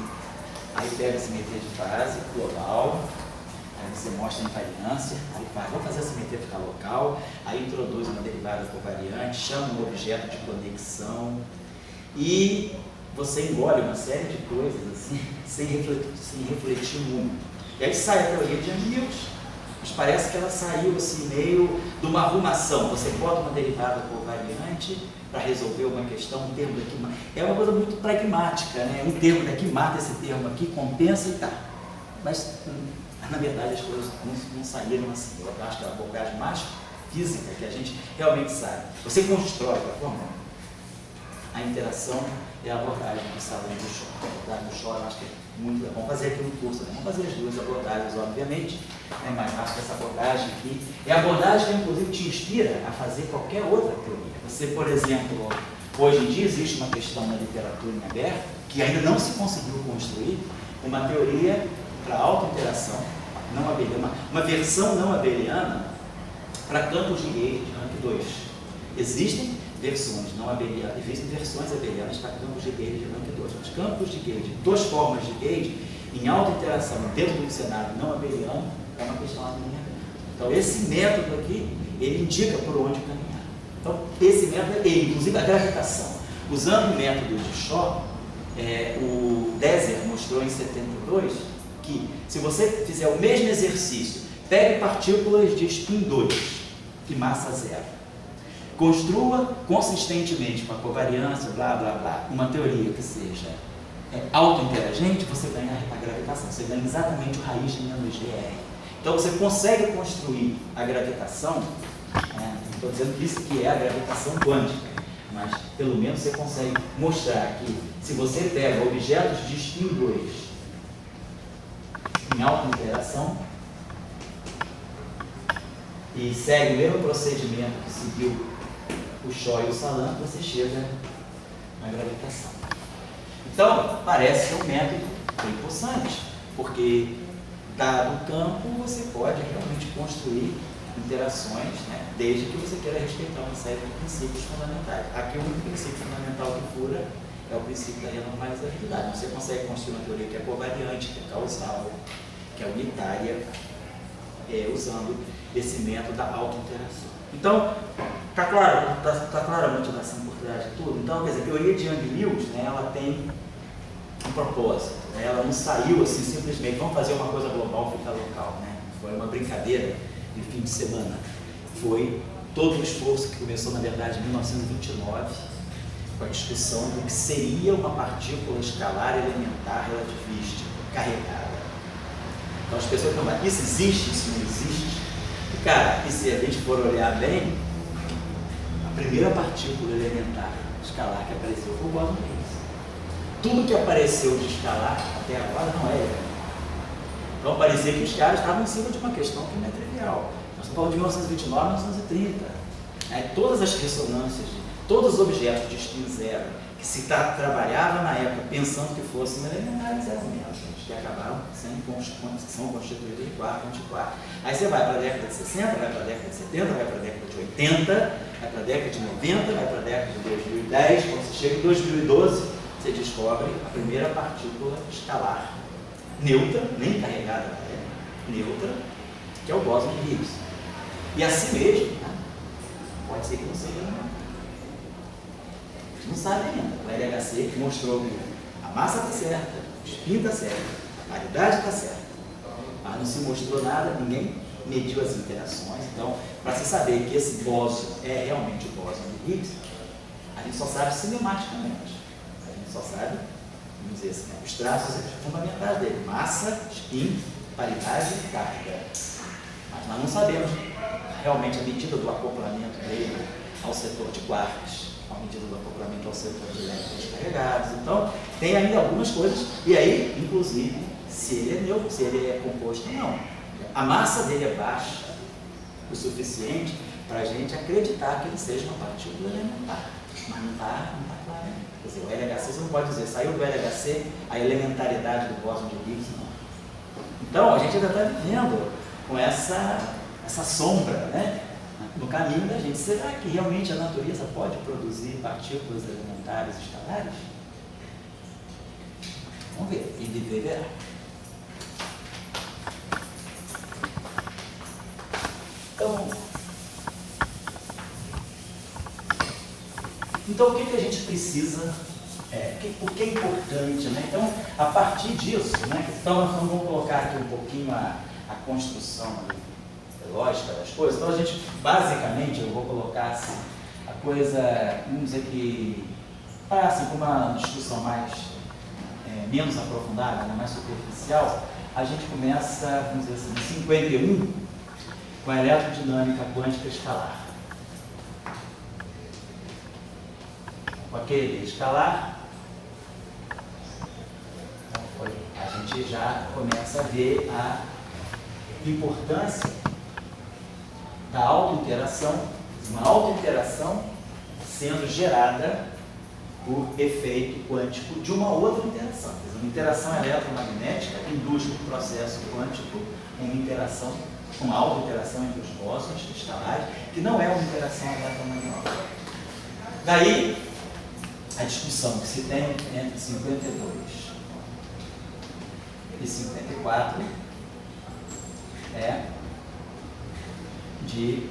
aí pega a simetria de fase global, aí você mostra a invariância, aí faz, vamos fazer a simetria ficar local, aí introduz uma derivada covariante, chama um objeto de conexão, e você engole uma série de coisas assim, sem refletir muito. E aí sai a teoria de Yang-Mills, mas parece que ela saiu assim, meio de uma arrumação. Você bota uma derivada covariante para resolver uma questão, um termo daqui é uma coisa muito pragmática, né? Um termo daqui mata esse termo aqui, compensa e tá. Mas, na verdade, as coisas não saíram assim. Eu acho que é a abordagem mais física que a gente realmente sabe. Você constrói a fórmula. a interação e a abordagem do salão do Shaw. A abordagem do Shaw eu acho que é muito legal. Vamos fazer aqui no curso, né? Vamos fazer as duas abordagens, obviamente, né? Mas acho que essa abordagem aqui é a abordagem que, inclusive, te inspira a fazer qualquer outra teoria. Você, por exemplo, hoje em dia existe uma questão na literatura em aberto que ainda não se conseguiu construir uma teoria para auto-interação não abeliana, uma versão não abeliana para campos de Gage de rank 2. Existem versões não abelianas, existem versões abelianas para campos de Gage de rank 2. Mas campos de Gage, duas formas de Gage, em auto-interação dentro do cenário não abeliano, é uma questão abeliana. Então, esse método aqui, ele indica por onde caminhar. Então, esse método, inclusive a gravitação. Usando o método de Shaw, o Deser mostrou em 72 que, se você fizer o mesmo exercício, pegue partículas de spin 2 e massa zero, construa consistentemente com a covariância, blá, blá, blá, uma teoria que seja auto-interagente, você ganha a gravitação, você ganha exatamente o raiz de menos GR. Então, você consegue construir a gravitação, não estou dizendo que isso que é a gravitação quântica, mas pelo menos você consegue mostrar que, se você pega objetos de spin 2 em auto-interação e segue o mesmo procedimento que seguiu o Shaw e o Salant, você chega na gravitação. Então, parece ser um método bem possante, porque, dado o campo, você pode realmente construir interações, né, desde que você queira respeitar uma série de princípios fundamentais. Aqui, o único princípio fundamental que fura é o princípio da renormalizabilidade. Você consegue construir uma teoria que é covariante, que é causal, que é unitária, usando esse método da auto-interação. Então, está claro, tá clara a motivação por trás de tudo? Então, quer dizer, a teoria de Young-Mills, né, ela tem um propósito, né? Ela não saiu assim simplesmente, vamos fazer uma coisa global, ficar local, né? Foi uma brincadeira de fim de semana. Foi todo o esforço que começou, na verdade, em 1929, com a discussão do que seria uma partícula escalar elementar relativística carregada. Então as pessoas perguntam, isso existe, isso não existe? E, cara, e se a gente for olhar bem, a primeira partícula elementar escalar que apareceu foi o bóson de Higgs. Tudo que apareceu de escalar até agora não é elementar. Então parecia que os caras estavam em cima de uma questão que não é trivial. Nós estamos falando de 1929 a 1930. Todas as ressonâncias, todos os objetos de spin zero que se trabalhava na época pensando que fossem elementares eram menos, que acabaram são constituídos de quarto, antiquarto. Aí você vai para a década de 60, vai para a década de 70, vai para a década de 80, vai para a década de 90, vai para a década de 2010, quando você chega em 2012, você descobre a primeira partícula escalar neutra, nem carregada, neutra, que é o bóson de Higgs. E assim mesmo, pode ser que não seja não. A gente não sabe ainda. O LHC mostrou que a massa está certa, o spin está certo, a paridade está certa, mas não se mostrou nada, ninguém mediu as interações. Então, para se saber que esse bóson é realmente o bóson de Higgs, a gente só sabe cinematicamente. A gente só sabe, vamos dizer assim, os traços fundamentais dele: massa, spin, paridade e carga. Mas nós não sabemos realmente a medida do acoplamento dele ao setor de quarks, a medida do acoplamento ao setor de elétrons carregados. Então, tem ainda algumas coisas, e aí, inclusive, se ele é neutro, se ele é composto ou não. A massa dele é baixa o suficiente para a gente acreditar que ele seja uma partícula elementar, mas não está claro ainda. Quer dizer, o LHC, você não pode dizer, saiu do LHC a elementaridade do bóson de Higgs, não. Então, a gente ainda está vivendo com essa sombra, né, no caminho da gente. Será que realmente a natureza pode produzir partículas elementares escalares? Vamos ver, e viver verá. Então o que a gente precisa, o que é importante, né? Então, a partir disso, né, então nós vamos colocar aqui um pouquinho a construção lógica das coisas. Então a gente, basicamente, eu vou colocar assim, a coisa, vamos dizer que, para assim, com uma discussão mais, menos aprofundada, né, mais superficial, a gente começa, vamos dizer assim, em 51, com a eletrodinâmica quântica escalar. com aquele escalar, a gente já começa a ver a importância da autointeração, uma autointeração sendo gerada por efeito quântico de uma outra interação. Uma interação eletromagnética induz um processo quântico, uma interação, uma auto-interação entre os bósons cristalares, que não é uma interação eletromagnética. Daí, a discussão que se tem entre 52 e 54 é de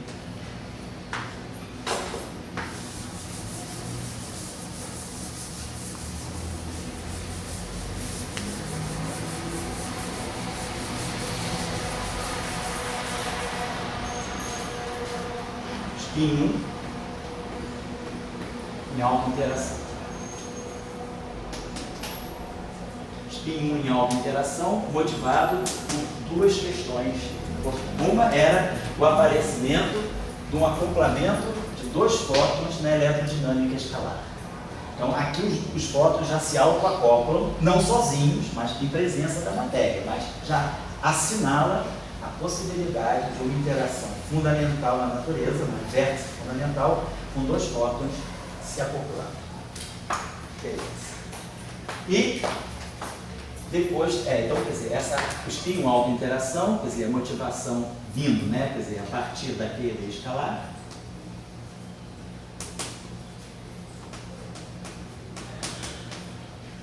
spin 1 em auto-interação. Spin 1 em auto-interação motivado por duas questões. Uma era o aparecimento de um acoplamento de dois fótons na eletrodinâmica escalar. Então, aqui os fótons já se autoacoplam, não sozinhos, mas em presença da matéria, mas já assinala a possibilidade de uma interação fundamental na natureza, uma vértice fundamental, com dois fótons se acoplando. Beleza. E depois, então, quer dizer, o spin auto-interação, quer dizer, a motivação vindo, né, quer dizer, a partir daquele escalar.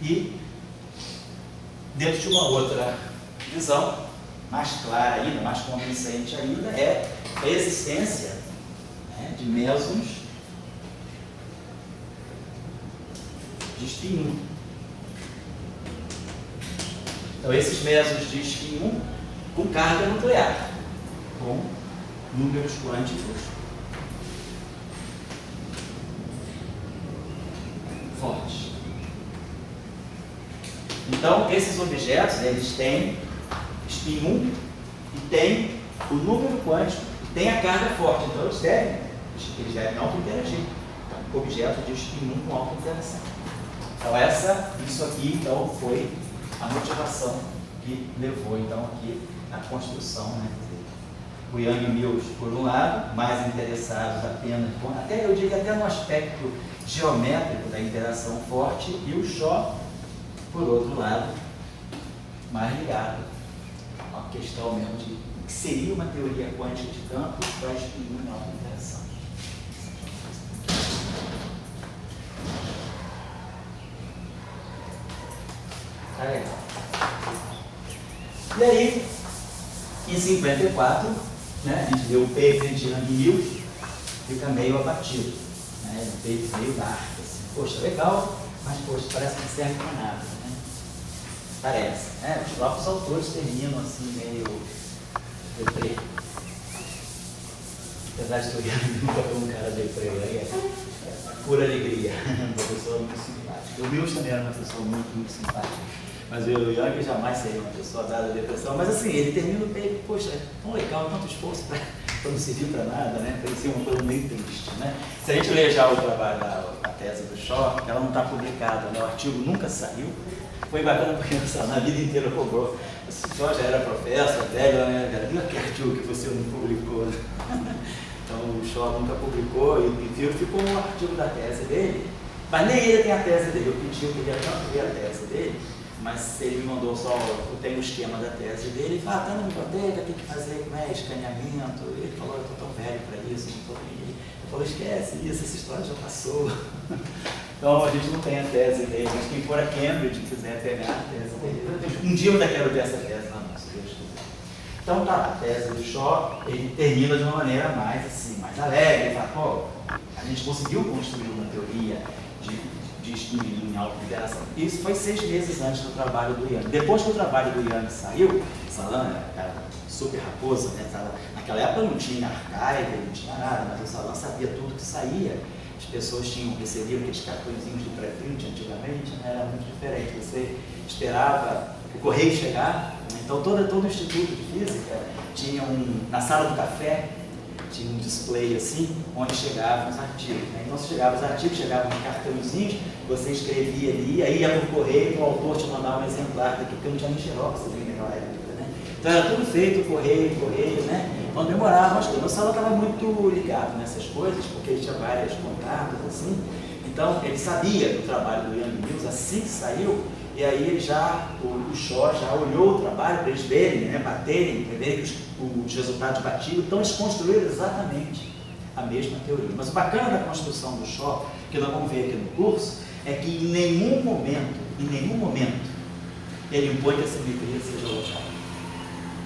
E dentro de uma outra visão, mais clara ainda, mais convincente ainda, é a existência, né, de mesons de spin 1. Então, esses mesons de spin 1 com carga nuclear, com números quânticos fortes. Então, esses objetos, eles têm spin 1 e tem o número quântico e tem a carga forte. Então, eles devem auto-interagir. Então, objeto de spin 1 com auto-interação. Então, isso aqui, então, foi a motivação que levou, então, aqui à construção, né? O Yang e o Mills, por um lado, mais interessados apenas, até eu digo até no aspecto geométrico da interação forte, e o Shaw, por outro lado, mais ligado à questão mesmo de o que seria uma teoria quântica de campos para explicar uma nova interação. Tá legal. E aí, em 54, né, a gente vê o paper de Yang e Mills, fica meio abatido, né, um paper meio dark, assim. Poxa, legal, mas poxa, parece que não serve para nada, né? Parece, né? Os próprios autores terminam assim, meio deprê. Apesar de que eu nunca fui um cara deprê, né? Pura alegria, uma pessoa muito simpática. O Mills também era uma pessoa muito, muito simpática. Mas o Yang jamais seria uma pessoa dada à depressão. Mas assim, ele termina o paper, poxa, é tão legal, tanto esforço para não servir para nada, né? Parecia uma coisa meio triste, né? Se a gente ler já o trabalho a tese do Shaw, ela não está publicada, né? O artigo nunca saiu. Foi bacana porque na vida inteira cobrou. O Shaw já era professor, velho, né? Viu aquele artigo que você não publicou? Então o Shaw nunca publicou e ficou um artigo da tese dele. Mas nem ele tem a tese dele. Eu pedi, eu queria tanto ver a tese dele. Mas ele me mandou só, eu tenho o esquema da tese dele, ele falou, tá na biblioteca, tem que fazer escaneamento. E ele falou, eu estou tão velho para isso, não estou nem. Ele falou, esquece isso, essa história já passou. Então a gente não tem a tese dele, mas quem for a Cambridge quiser pegar a tese dele. Um dia eu ainda quero ver essa tese lá, se Deus quiser. Então tá, a tese do Shaw, ele termina de uma maneira mais assim, mais alegre, ele fala, pô, a gente conseguiu construir uma teoria de spin em auto-interação. Isso foi 6 meses antes do trabalho do Yang. Depois que o trabalho do Yang saiu, Salan era super raposa, né? Naquela época não tinha archive, não tinha nada, mas o Salan sabia tudo que saía. As pessoas recebiam aqueles cartõezinhos de pré-print antigamente, né? Era muito diferente. Você esperava o correio chegar, né? Então todo o Instituto de Física tinha na sala do café, tinha um display assim, onde chegavam os artigos. Né? Então, se chegavam os artigos, chegavam em cartõezinhos, você escrevia ali, aí ia por correio para o autor te mandar um exemplar daqui, porque não tinha nem xerox ali naquela época. Né? Então, era tudo feito, correio, né? Então, demorava, acho que o meu salão estava muito ligado nessas coisas, porque ele tinha vários contatos, assim. Então, ele sabia do trabalho do Young Mills, assim que saiu, e aí ele o Shaw já olhou o trabalho para eles verem, né, baterem, verem que os resultados batiam, então eles construíram exatamente a mesma teoria. Mas o bacana da construção do Shaw, que nós vamos ver aqui no curso, é que em nenhum momento, ele impõe que a simetria seja local.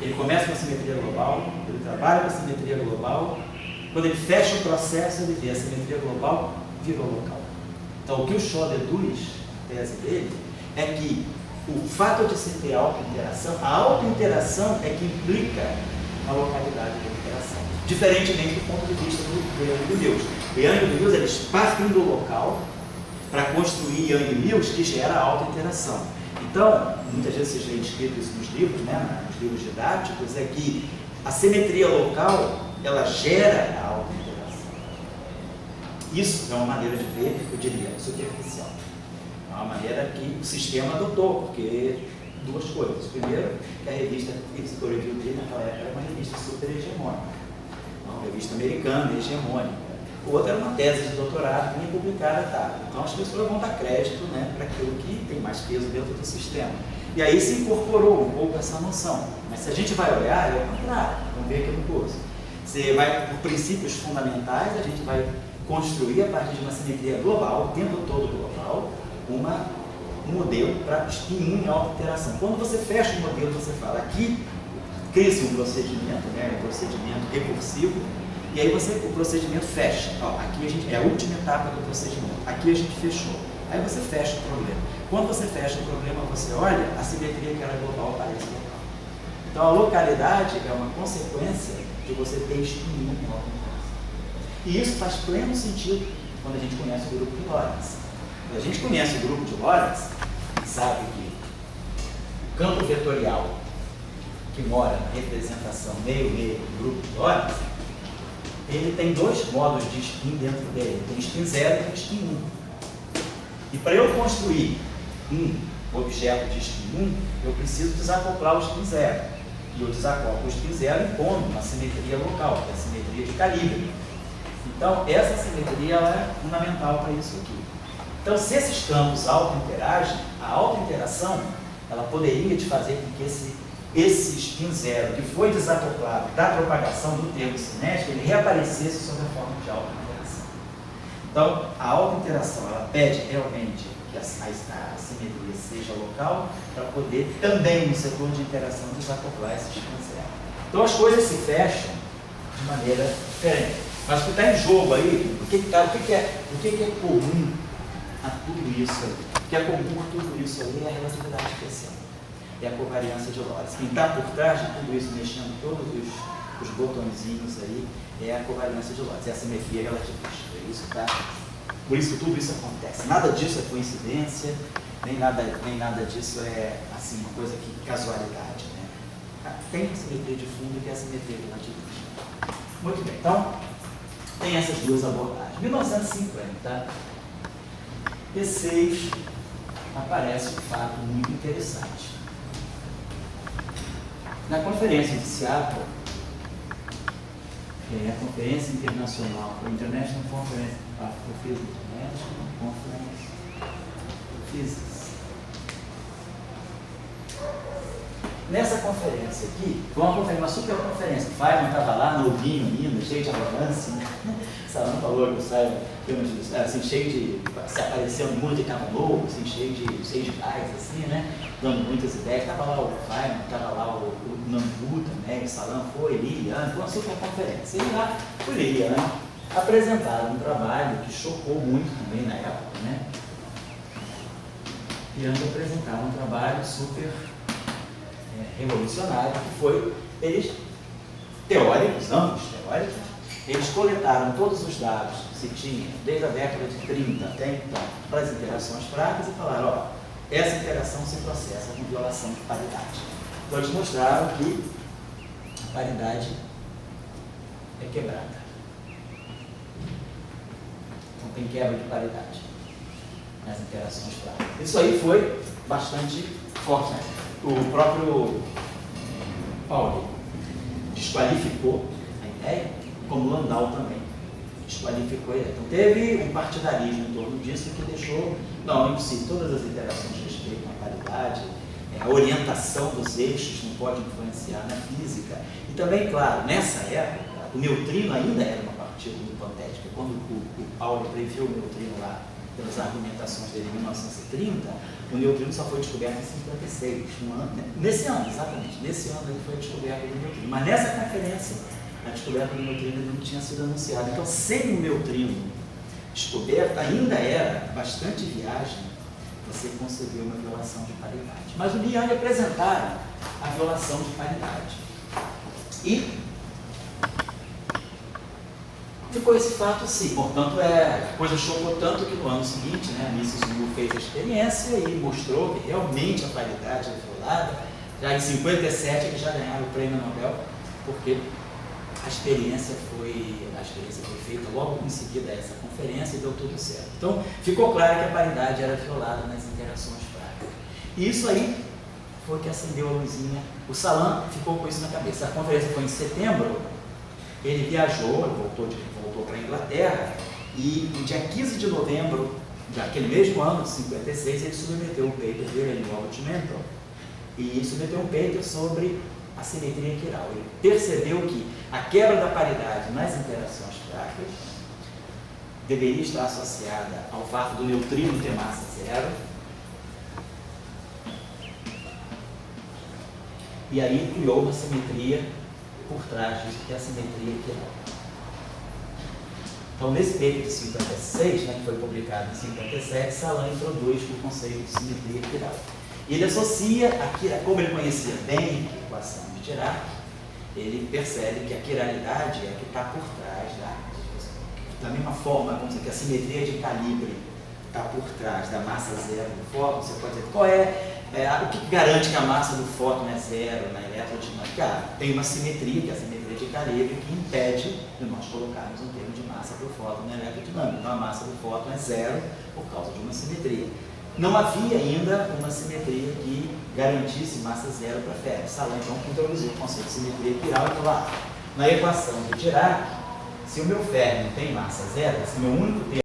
Ele começa com a simetria global, ele trabalha com a simetria global, quando ele fecha o processo, ele vê a simetria global virou local. Então, o que o Shaw deduz, a tese dele, é que o fato de se ter auto-interação, a auto-interação é que implica a localidade da interação, diferentemente do ponto de vista do Young Mills. O Young Mills, eles partem do local para construir Young Mills que gera a auto-interação. Então, muitas vezes vocês veem escrito isso nos livros, né, nos livros didáticos, é que a simetria local, ela gera a auto-interação. Isso é uma maneira de ver, eu diria, superficial. É uma maneira que o sistema adotou, porque duas coisas. Primeiro, que a revista Physical Review dele naquela época era uma revista super hegemônica, uma revista americana, hegemônica. O outro era uma tese de doutorado nem publicada tarde. Então as pessoas vão dar crédito, né, para aquilo que tem mais peso dentro do sistema. E aí se incorporou um pouco essa noção. Mas se a gente vai olhar, é o contrário. Vamos ver aqui no curso. Você vai por princípios fundamentais, a gente vai construir a partir de uma simetria global, o tempo todo global, um modelo para spin 1 em auto-interação. Quando você fecha o modelo, você fala aqui, cria-se um procedimento, né, um procedimento recursivo, e aí o procedimento fecha. Ó, aqui a gente, é a última etapa do procedimento. Aqui a gente fechou. Aí você fecha o problema. Quando você fecha o problema, você olha, a simetria que era global aparece local. Então a localidade é uma consequência de você ter spin 1 em auto-interação. E isso faz pleno sentido quando a gente conhece o grupo de Lorentz. Quando a gente conhece o grupo de Lorentz, sabe que o campo vetorial que mora na representação meio-meio do grupo de Lorentz, ele tem dois modos de spin dentro dele. Tem spin 0 e tem spin 1. E para eu construir um objeto de spin 1, eu preciso desacoplar o spin 0. E eu desacoplo o spin 0 impondo uma simetria local, que é a simetria de calibre. Então, essa simetria ela é fundamental para isso aqui. Então, se esses campos auto-interagem, a auto-interação ela poderia te fazer com que esse spin 0 que foi desacoplado da propagação do termo cinético, ele reaparecesse sob a forma de auto-interação. Então, a auto-interação ela pede realmente que a simetria seja local para poder também no setor de interação desacoplar esse spin 0. Então, as coisas se fecham de maneira diferente. Mas o que está em jogo aí, o que é comum a tudo isso aí? O que é comum a tudo isso aí é a relatividade especial. É a covariância de Lorentz. Quem está por trás de tudo isso, mexendo todos os botõezinhos aí, é a covariância de Lorentz, é a simetria relativista. É isso que tá, por isso tudo isso acontece. Nada disso é coincidência, nem nada disso é assim, uma coisa que casualidade. Né? Tem a simetria de fundo que é a simetria relativista. Muito bem, então tem essas duas abordagens. 1950, P6 aparece um fato muito interessante. Na conferência de Seattle, que é a Conferência Internacional, a International Conference of Physics, International Conference of Physics. Nessa conferência aqui, foi uma super conferência. O Feynman estava lá, novinho ainda, cheio de arrogância. Salão falou que o Feynman, assim, cheio de, se aparecendo muito e estava novo, assim, cheio de gás, assim, né? Dando muitas ideias. Estava lá o Feynman, estava lá o Nambu também, o Salão foi, Lilian, foi uma super conferência. E lá, o Lilian, apresentaram um trabalho que chocou muito também na época, né? E antes apresentaram um trabalho super revolucionário, que foi, eles, teóricos, ambos teóricos, eles coletaram todos os dados que se tinha, desde a década de 30 até então, para as interações fracas e falaram, ó, essa interação se processa com violação de paridade. Então eles mostraram que a paridade é quebrada. Não tem quebra de paridade nas interações práticas. Isso aí foi bastante forte, né? O próprio Pauli desqualificou a ideia, como Landau também desqualificou a ideia. Então teve um partidarismo em torno disso que deixou, não, impossível, todas as interações respeitam a paridade, a orientação dos eixos não pode influenciar na física. E também, claro, nessa época, o neutrino ainda era uma partícula hipotética. Quando o Pauli previu o neutrino lá, pelas argumentações dele em 1930, o neutrino só foi descoberto em 56, nesse ano, exatamente, nesse ano ele foi descoberto o neutrino. Mas nessa conferência, a descoberta do neutrino não tinha sido anunciada. Então, sem o neutrino descoberto, ainda era bastante viagem você conceber uma violação de paridade. Mas o Young apresentaram a violação de paridade. E ficou esse fato assim. Portanto, a coisa chocou tanto que no ano seguinte, né, a Mrs. Moore fez a experiência e mostrou que realmente a paridade é violada. Já em 57 eles já ganharam o prêmio Nobel, porque a experiência foi feita logo em seguida a essa conferência e deu tudo certo. Então, ficou claro que a paridade era violada nas interações práticas. E isso aí foi que acendeu a luzinha. O Salan ficou com isso na cabeça. A conferência foi em setembro, ele viajou, voltou para a Inglaterra, e no dia 15 de novembro daquele mesmo ano, de 56, ele submeteu um paper dele em Robert Menton, e submeteu um paper sobre a simetria quiral. Ele percebeu que a quebra da paridade nas interações práticas deveria estar associada ao fato do neutrino ter massa zero. E aí criou uma simetria por trás disso, que é a simetria quiral. Então, nesse paper de 56, né, que foi publicado em 57, Salan introduz o conceito de simetria quiral. E ele associa, como ele conhecia bem a equação de Dirac, ele percebe que a quiralidade é que está por trás da mesma forma, vamos dizer, que a simetria de calibre está por trás da massa zero do fóton. Você pode dizer, o que garante que a massa do fóton é zero na eletrodinâmica? Tem uma simetria, que é a simetria de calibre, que impede de nós colocarmos um termo de massa para o fóton na eletrodinâmica. Então a massa do fóton é zero por causa de uma simetria. Não havia ainda uma simetria que garantisse massa zero para ferro. Salan então introduziu o conceito de simetria quiral e falou, na equação de Dirac, se o meu ferro não tem massa zero, se o meu único termo